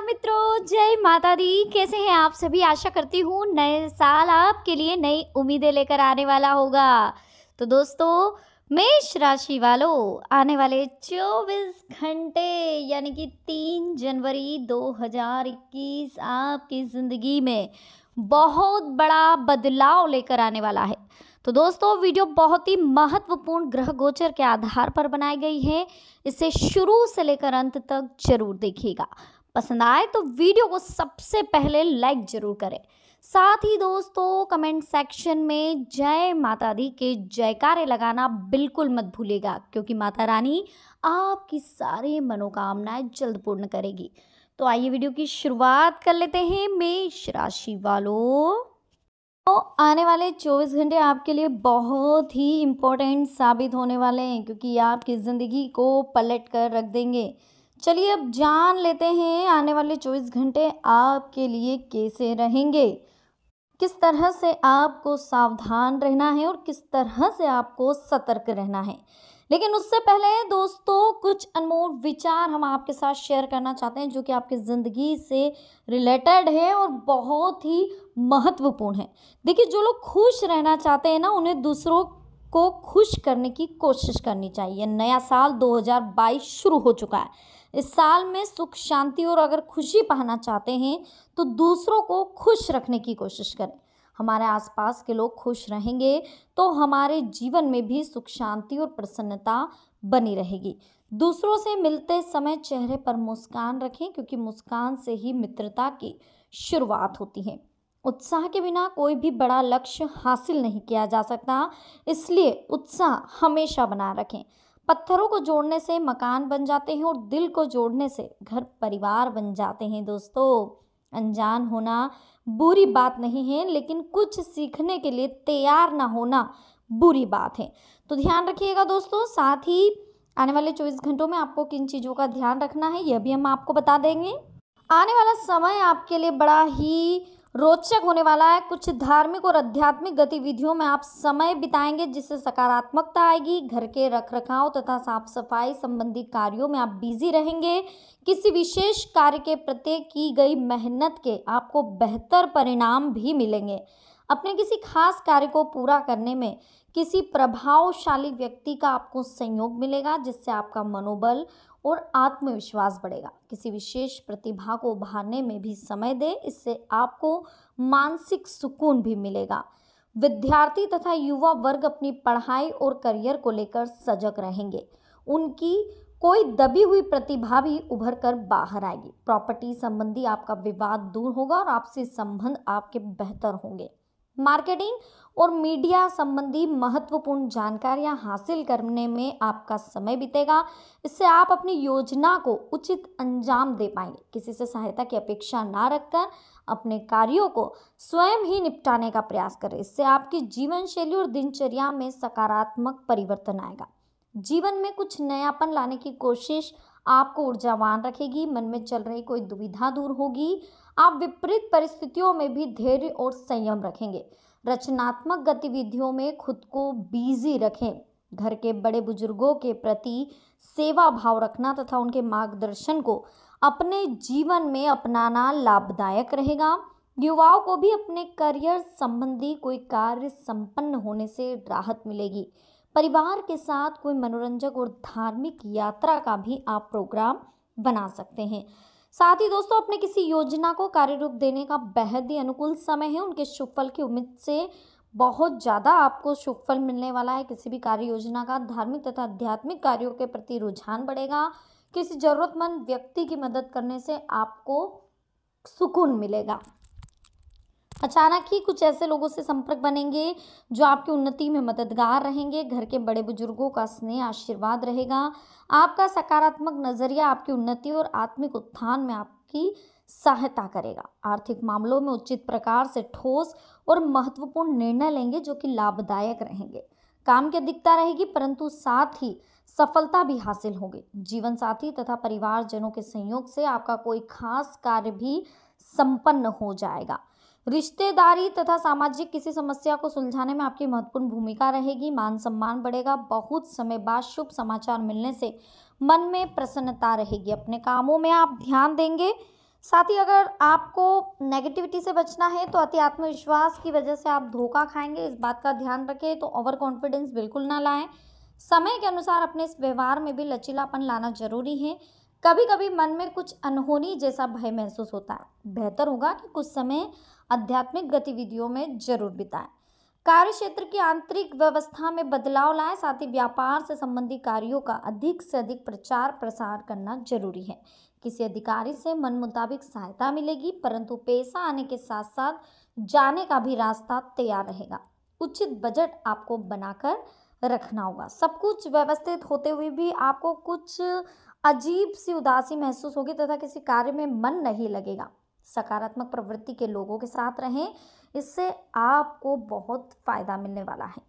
मित्रों, जय माता दी। कैसे हैं आप सभी? आशा करती हूँ नए साल आपके लिए नई उम्मीदें लेकर आने वाला होगा। तो दोस्तों, मेष राशि वालों, आने वाले 24 घंटे यानी कि 3 जनवरी 2021 आपकी ज़िंदगी में बहुत बड़ा बदलाव लेकर आने वाला है। तो दोस्तों, वीडियो बहुत ही महत्वपूर्ण ग्रह गोचर के आधार पर बनाई गई है। इसे शुरू से लेकर अंत तक जरूर देखिएगा। पसंद आए तो वीडियो को सबसे पहले लाइक जरूर करें। साथ ही दोस्तों, कमेंट सेक्शन में जय माता दी के जयकारे लगाना बिल्कुल मत भूलिएगा, क्योंकि माता रानी आपकी सारी मनोकामनाएं जल्द पूर्ण करेगी। तो आइए वीडियो की शुरुआत कर लेते हैं। मेष राशि वालों, तो आने वाले 24 घंटे आपके लिए बहुत ही इम्पोर्टेंट साबित होने वाले हैं, क्योंकि ये आपकी ज़िंदगी को पलट कर रख देंगे। चलिए अब जान लेते हैं आने वाले 24 घंटे आपके लिए कैसे रहेंगे, किस तरह से आपको सावधान रहना है और किस तरह से आपको सतर्क रहना है। लेकिन उससे पहले दोस्तों, कुछ अनमोल विचार हम आपके साथ शेयर करना चाहते हैं, जो कि आपकी ज़िंदगी से रिलेटेड है और बहुत ही महत्वपूर्ण है। देखिए, जो लोग खुश रहना चाहते हैं ना, उन्हें दूसरों को खुश करने की कोशिश करनी चाहिए। नया साल 2022 शुरू हो चुका है। इस साल में सुख, शांति और अगर खुशी पाना चाहते हैं तो दूसरों को खुश रखने की कोशिश करें। हमारे आसपास के लोग खुश रहेंगे तो हमारे जीवन में भी सुख, शांति और प्रसन्नता बनी रहेगी। दूसरों से मिलते समय चेहरे पर मुस्कान रखें, क्योंकि मुस्कान से ही मित्रता की शुरुआत होती है। उत्साह के बिना कोई भी बड़ा लक्ष्य हासिल नहीं किया जा सकता, इसलिए उत्साह हमेशा बनाए रखें। पत्थरों को जोड़ने से मकान बन जाते हैं और दिल को जोड़ने से घर परिवार बन जाते हैं। दोस्तों, अनजान होना बुरी बात नहीं है, लेकिन कुछ सीखने के लिए तैयार ना होना बुरी बात है। तो ध्यान रखिएगा दोस्तों। साथ ही आने वाले 24 घंटों में आपको किन चीज़ों का ध्यान रखना है, यह भी हम आपको बता देंगे। आने वाला समय आपके लिए बड़ा ही रोचक होने वाला है। कुछ धार्मिक और आध्यात्मिक गतिविधियों में आप समय बिताएंगे, जिससे सकारात्मकता आएगी। घर के रखरखाव तथा साफ सफाई संबंधी कार्यों में आप बिजी रहेंगे। किसी विशेष कार्य के प्रति की गई मेहनत के आपको बेहतर परिणाम भी मिलेंगे। अपने किसी खास कार्य को पूरा करने में किसी प्रभावशाली व्यक्ति का आपको सहयोग मिलेगा, जिससे आपका मनोबल और आत्मविश्वास बढ़ेगा। किसी विशेष प्रतिभा को उभारने में भी समय दें, इससे आपको मानसिक सुकून भी मिलेगा। विद्यार्थी तथा युवा वर्ग अपनी पढ़ाई और करियर को लेकर सजग रहेंगे। उनकी कोई दबी हुई प्रतिभा भी उभर कर बाहर आएगी। प्रॉपर्टी संबंधी आपका विवाद दूर होगा और आपसी संबंध आपके बेहतर होंगे। मार्केटिंग और मीडिया संबंधी महत्वपूर्ण जानकारियां हासिल करने में आपका समय बीतेगा। इससे आप अपनी योजना को उचित अंजाम दे पाएंगे। किसी से सहायता की अपेक्षा ना रखकर अपने कार्यों को स्वयं ही निपटाने का प्रयास करें। इससे आपकी जीवन शैली और दिनचर्या में सकारात्मक परिवर्तन आएगा। जीवन में कुछ नयापन लाने की कोशिश आपको ऊर्जावान रखेगी। मन में चल रही कोई दुविधा दूर होगी। आप विपरीत परिस्थितियों में भी धैर्य और संयम रखेंगे। रचनात्मक गतिविधियों में खुद को बिजी रखें। घर के बड़े बुजुर्गों के प्रति सेवा भाव रखना तथा उनके मार्गदर्शन को अपने जीवन में अपनाना लाभदायक रहेगा। युवाओं को भी अपने करियर संबंधी कोई कार्य संपन्न होने से राहत मिलेगी। परिवार के साथ कोई मनोरंजक और धार्मिक यात्रा का भी आप प्रोग्राम बना सकते हैं। साथ ही दोस्तों, अपने किसी योजना को कार्य रूप देने का बेहद ही अनुकूल समय है। उनके शुभ फल की उम्मीद से बहुत ज़्यादा आपको शुभ फल मिलने वाला है। किसी भी कार्य योजना का धार्मिक तथा आध्यात्मिक कार्यों के प्रति रुझान बढ़ेगा। किसी जरूरतमंद व्यक्ति की मदद करने से आपको सुकून मिलेगा। अचानक ही कुछ ऐसे लोगों से संपर्क बनेंगे जो आपकी उन्नति में मददगार रहेंगे। घर के बड़े बुजुर्गों का स्नेह आशीर्वाद रहेगा। आपका सकारात्मक नजरिया आपकी उन्नति और आत्मिक उत्थान में आपकी सहायता करेगा। आर्थिक मामलों में उचित प्रकार से ठोस और महत्वपूर्ण निर्णय लेंगे, जो कि लाभदायक रहेंगे। काम की अधिकता रहेगी, परंतु साथ ही सफलता भी हासिल होगी। जीवन साथी तथा परिवारजनों के सहयोग से आपका कोई खास कार्य भी संपन्न हो जाएगा। रिश्तेदारी तथा सामाजिक किसी समस्या को सुलझाने में आपकी महत्वपूर्ण भूमिका रहेगी। मान सम्मान बढ़ेगा। बहुत समय बाद शुभ समाचार मिलने से मन में प्रसन्नता रहेगी। अपने कामों में आप ध्यान देंगे। साथ ही अगर आपको नेगेटिविटी से बचना है तो अति आत्मविश्वास की वजह से आप धोखा खाएंगे, इस बात का ध्यान रखें। तो ओवर कॉन्फिडेंस बिल्कुल ना लाएं। समय के अनुसार अपने इस व्यवहार में भी लचीलापन लाना जरूरी है। कभी कभी मन में कुछ अनहोनी जैसा भय महसूस होता है, बेहतर होगा कि कुछ समय आध्यात्मिक गतिविधियों में जरूर बिताएं। कार्य क्षेत्र की आंतरिक व्यवस्था में बदलाव लाएं। साथ ही व्यापार से संबंधित कार्यों का अधिक से अधिक प्रचार प्रसार करना जरूरी है। किसी अधिकारी से मन मुताबिक सहायता मिलेगी, परंतु पैसा आने के साथ साथ जाने का भी रास्ता तैयार रहेगा। उचित बजट आपको बनाकर रखना होगा। सब कुछ व्यवस्थित होते हुए भी आपको कुछ अजीब सी उदासी महसूस होगी तथा किसी कार्य में मन नहीं लगेगा। सकारात्मक प्रवृत्ति के लोगों के साथ रहें, इससे आपको बहुत फायदा मिलने वाला है।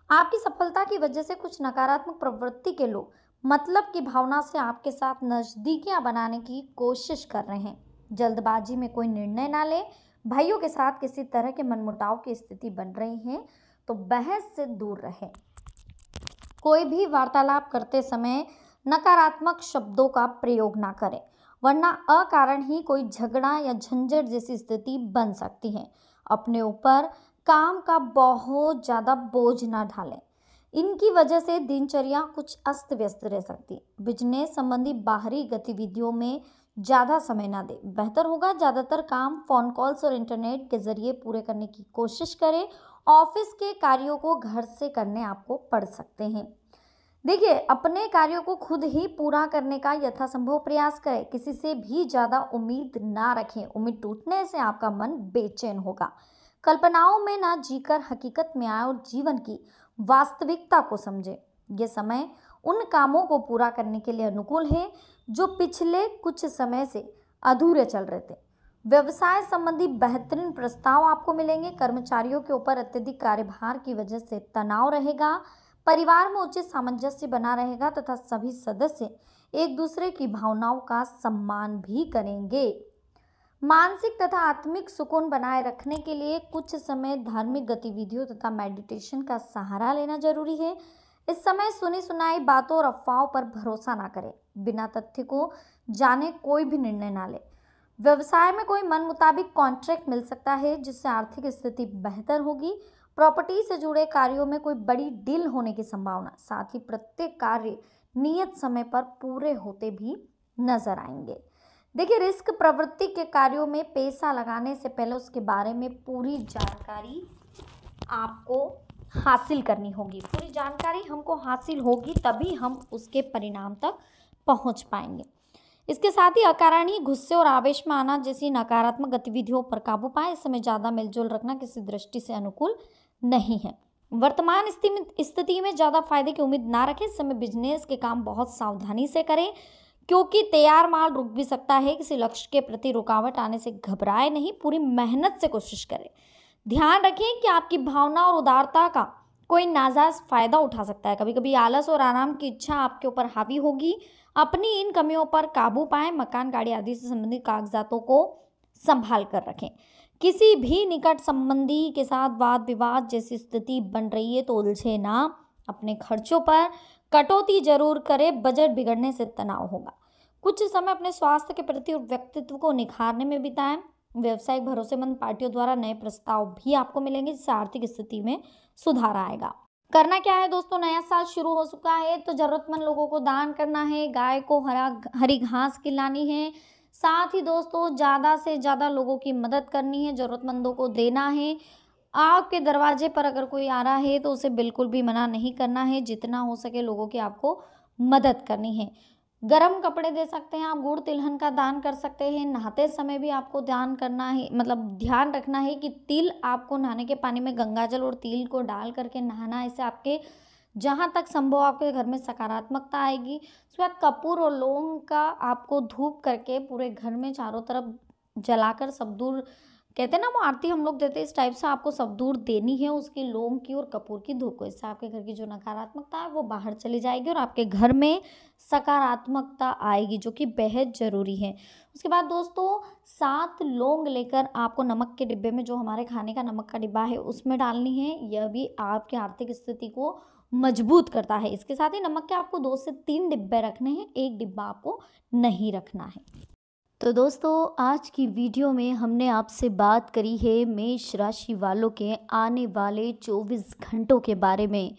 आपकी सफलता की वजह से कुछ नकारात्मक प्रवृत्ति के लोग मतलब की भावना से आपके साथ नजदीकियां बनाने की कोशिश कर रहे हैं। जल्दबाजी में कोई निर्णय ना ले। भाइयों के साथ किसी तरह के मनमुटाव की स्थिति बन रही है तो बहस से दूर रहें। कोई भी वार्तालाप करते समय नकारात्मक शब्दों का प्रयोग ना करें, वरना अकारण ही कोई झगड़ा या झंझट जैसी स्थिति बन सकती है। अपने ऊपर काम का बहुत ज़्यादा बोझ ना डालें, इनकी वजह से दिनचर्या कुछ अस्त व्यस्त रह सकती है। बिजनेस संबंधी बाहरी गतिविधियों में ज़्यादा समय ना दें। बेहतर होगा ज़्यादातर काम फ़ोन कॉल्स और इंटरनेट के ज़रिए पूरे करने की कोशिश करें। ऑफिस के कार्यों को घर से करने आपको पड़ सकते हैं। देखिए, अपने कार्यों को खुद ही पूरा करने का यथासंभव प्रयास करें। किसी से भी ज़्यादा उम्मीद ना रखें। उम्मीद टूटने से आपका मन बेचैन होगा। कल्पनाओं में ना जीकर हकीकत में आए और जीवन की वास्तविकता को समझें। ये समय उन कामों को पूरा करने के लिए अनुकूल है जो पिछले कुछ समय से अधूरे चल रहे थे। व्यवसाय संबंधी बेहतरीन प्रस्ताव आपको मिलेंगे। कर्मचारियों के ऊपर अत्यधिक कार्यभार की वजह से तनाव रहेगा। परिवार में उचित सामंजस्य बना रहेगा तथा सभी सदस्य एक दूसरे की भावनाओं का सम्मान भी करेंगे। मानसिक तथा आत्मिक सुकून बनाए रखने के लिए कुछ समय धार्मिक गतिविधियों तथा मेडिटेशन का सहारा लेना जरूरी है। इस समय सुनी सुनाई बातों और अफवाहों पर भरोसा ना करें। बिना तथ्य को जाने कोई भी निर्णय ना ले। व्यवसाय में कोई मन मुताबिक कॉन्ट्रैक्ट मिल सकता है जिससे आर्थिक स्थिति बेहतर होगी। प्रॉपर्टी से जुड़े कार्यों में कोई बड़ी डील होने की संभावना। साथ ही प्रत्येक कार्य नियत समय पर पूरे होते भी नजर आएंगे। देखिए, रिस्क प्रवृत्ति के कार्यों में पैसा लगाने से पहले उसके बारे में पूरी जानकारी आपको हासिल करनी होगी। पूरी जानकारी हमको हासिल होगी तभी हम उसके परिणाम तक पहुंच पाएंगे। इसके साथ ही अकारण ही गुस्से और आवेश में आना जैसी नकारात्मक गतिविधियों पर काबू पाएं। इस समय ज़्यादा मिलजुल रखना किसी दृष्टि से अनुकूल नहीं है। वर्तमान स्थिति में ज़्यादा फायदे की उम्मीद ना रखें। इस समय बिजनेस के काम बहुत सावधानी से करें क्योंकि तैयार माल रुक भी सकता है। किसी लक्ष्य के प्रति रुकावट आने से घबराए नहीं, पूरी मेहनत से कोशिश करें। ध्यान रखें कि आपकी भावना और उदारता का कोई नाजायज फायदा उठा सकता है। कभी कभी आलस और आराम की इच्छा आपके ऊपर हावी होगी। अपनी इन कमियों पर काबू पाएं। मकान, गाड़ी आदि से संबंधित कागजातों को संभाल कर रखें। किसी भी निकट संबंधी के साथ वाद विवाद जैसी स्थिति बन रही है तो उलझे ना। अपने खर्चों पर कटौती जरूर करें। बजट बिगड़ने से तनाव होगा। कुछ समय अपने स्वास्थ्य के प्रति और व्यक्तित्व को निखारने में बिताएं। व्यवसायिक भरोसेमंद पार्टियों द्वारा नए प्रस्ताव भी आपको मिलेंगे जिससे आर्थिक स्थिति में सुधार आएगा। करना क्या है दोस्तों, नया साल शुरू हो चुका है तो जरूरतमंद लोगों को दान करना है। गाय को हरी घास खिलानी है। साथ ही दोस्तों ज़्यादा से ज़्यादा लोगों की मदद करनी है, ज़रूरतमंदों को देना है। आपके दरवाजे पर अगर कोई आ रहा है तो उसे बिल्कुल भी मना नहीं करना है। जितना हो सके लोगों की आपको मदद करनी है। गर्म कपड़े दे सकते हैं आप, गुड़ तिलहन का दान कर सकते हैं। नहाते समय भी आपको दान करना है, मतलब ध्यान रखना है कि तिल आपको नहाने के पानी में गंगाजल और तिल को डाल करके नहाना है। इससे आपके जहाँ तक संभव आपके घर में सकारात्मकता आएगी। उसके बाद कपूर और लौंग का आपको धूप करके पूरे घर में चारों तरफ जलाकर सब दूर, कहते हैं ना वो आरती हम लोग देते हैं, इस टाइप से आपको सब दूर देनी है उसकी लौंग की और कपूर की धूप को। इससे आपके घर की जो नकारात्मकता है वो बाहर चली जाएगी और आपके घर में सकारात्मकता आएगी, जो कि बेहद ज़रूरी है। उसके बाद दोस्तों 7 लौंग लेकर आपको नमक के डिब्बे में, जो हमारे खाने का नमक का डिब्बा है उसमें डालनी है। यह भी आपकी आर्थिक स्थिति को मजबूत करता है। इसके साथ ही नमक के आपको 2 से 3 डिब्बे रखने हैं, एक डिब्बा आपको नहीं रखना है। तो दोस्तों आज की वीडियो में हमने आपसे बात करी है मेष राशि वालों के आने वाले 24 घंटों के बारे में।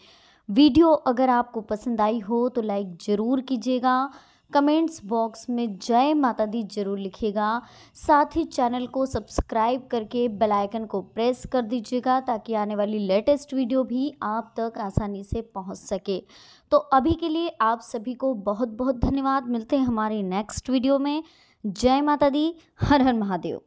वीडियो अगर आपको पसंद आई हो तो लाइक ज़रूर कीजिएगा, कमेंट्स बॉक्स में जय माता दी ज़रूर लिखिएगा। साथ ही चैनल को सब्सक्राइब करके बेल आइकन को प्रेस कर दीजिएगा ताकि आने वाली लेटेस्ट वीडियो भी आप तक आसानी से पहुंच सके। तो अभी के लिए आप सभी को बहुत बहुत धन्यवाद। मिलते हैं हमारी नेक्स्ट वीडियो में। जय माता दी, हर हर महादेव।